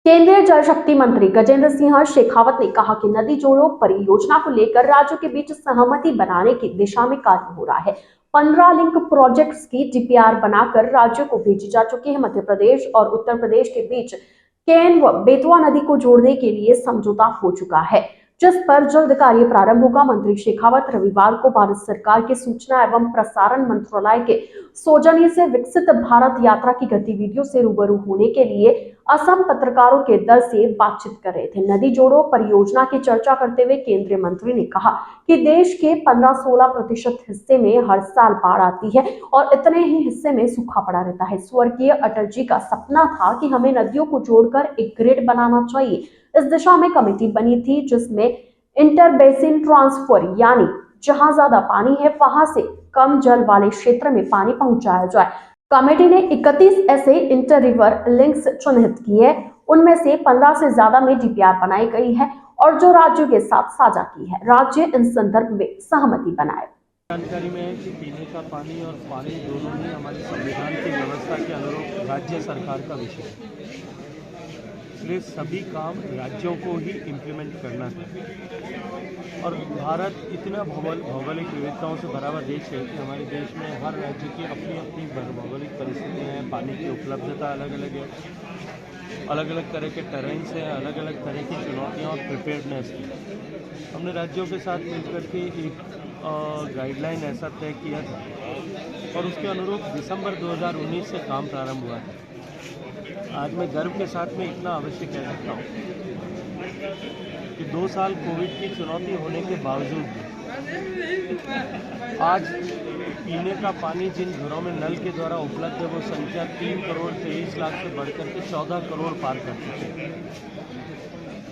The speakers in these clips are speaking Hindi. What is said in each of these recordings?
केंद्रीय जल शक्ति मंत्री गजेंद्र सिंह शेखावत ने कहा कि नदी जोड़ो परियोजना को लेकर राज्यों के बीच सहमति बनाने की दिशा में कार्य हो रहा है। 15 लिंक प्रोजेक्ट्स की डीपीआर बनाकर राज्यों को भेजी जा चुकी है। मध्य प्रदेश और उत्तर प्रदेश के बीच केन व बेतवा नदी को जोड़ने के लिए समझौता हो चुका है, जिस पर जल्द कार्य प्रारंभ होगा। मंत्री शेखावत रविवार को भारत सरकार के सूचना एवं प्रसारण मंत्रालय के सौजन्य से विकसित भारत यात्रा की गतिविधियों से रूबरू होने के लिए असम पत्रकारों के दल से बातचीत कर रहे थे। नदी जोड़ो परियोजना की चर्चा करते हुए केंद्रीय मंत्री ने कहा कि देश के 15-16% हिस्से में हर साल बाढ़ आती है और इतने ही हिस्से में सूखा पड़ा रहता है। स्वर्गीय अटल जी का सपना था कि हमें नदियों को जोड़कर एक ग्रिड बनाना चाहिए। इस दिशा में कमेटी बनी थी जिसमें इंटर बेसिन ट्रांसफर यानी जहां ज्यादा पानी है वहां से कम जल वाले क्षेत्र में पानी पहुंचाया जाए। कमेटी ने 31 ऐसे इंटर रिवर लिंक्स चिन्हित किए, उनमें से 15 से ज्यादा में डीपीआर बनाई गई है और जो राज्यों के साथ साझा की है। राज्य इन संदर्भ में सहमति बनाए। जानकारी में है कि पीने का पानी और पानी दोनों ही हमारे संविधान की व्यवस्था के अनुरूप राज्य सरकार का विषय है, इसलिए सभी काम राज्यों को ही इम्प्लीमेंट करना है। और भारत इतना भौगोलिक विविधताओं से भरा हुआ देश है कि हमारे देश में हर राज्य की अपनी अपनी भौगोलिक परिस्थितियाँ हैं, पानी की उपलब्धता अलग अलग है, अलग अलग तरह के टेरेन्स हैं, अलग अलग तरह की चुनौतियाँ और प्रिपेयर्डनेस है। हमने राज्यों के साथ मिलकर के एक गाइडलाइन ऐसा तय किया था और उसके अनुरूप दिसंबर 2019 से काम प्रारंभ हुआ था। आज मैं गर्व के साथ में इतना अवश्य कह सकता हूँ कि 2 साल कोविड की चुनौती होने के बावजूद भी आज पीने का पानी जिन घरों में नल के द्वारा उपलब्ध है वो संख्या 3 करोड़ 23 लाख से बढ़कर के 14 करोड़ पार कर चुकी है।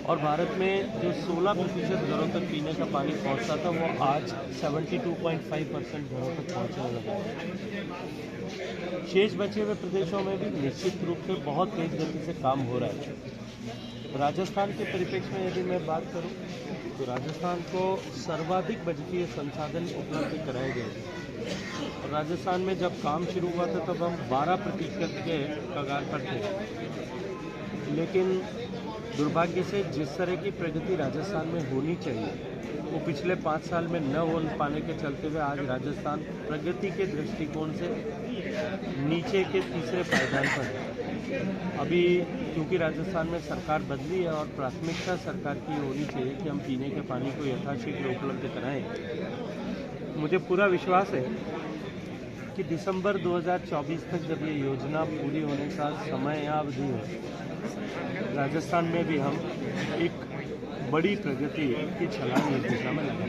और भारत में जो 16% घरों तक पीने का पानी पहुंचता था वो आज 72.5% घरों तक पहुंचने लगा है। शेष बचे हुए प्रदेशों में भी निश्चित रूप से बहुत तेज गति से काम हो रहा है। राजस्थान के परिप्रेक्ष्य में यदि मैं बात करूं तो राजस्थान को सर्वाधिक बजटीय संसाधन उपलब्ध कराए गए थे और राजस्थान में जब काम शुरू हुआ था तब हम 12% के कगार पर थे, लेकिन दुर्भाग्य से जिस तरह की प्रगति राजस्थान में होनी चाहिए वो पिछले 5 साल में न हो पाने के चलते हुए आज राजस्थान प्रगति के दृष्टिकोण से नीचे के तीसरे पायदान पर है। अभी क्योंकि राजस्थान में सरकार बदली है और प्राथमिकता सरकार की होनी चाहिए कि हम पीने के पानी को यथाशीघ्र उपलब्ध कराएं। मुझे पूरा विश्वास है कि दिसंबर 2024 तक जब ये योजना पूरी होने का समय अवधि हो, राजस्थान में भी हम एक बड़ी प्रगति की छलांग इस दिशा में लगा।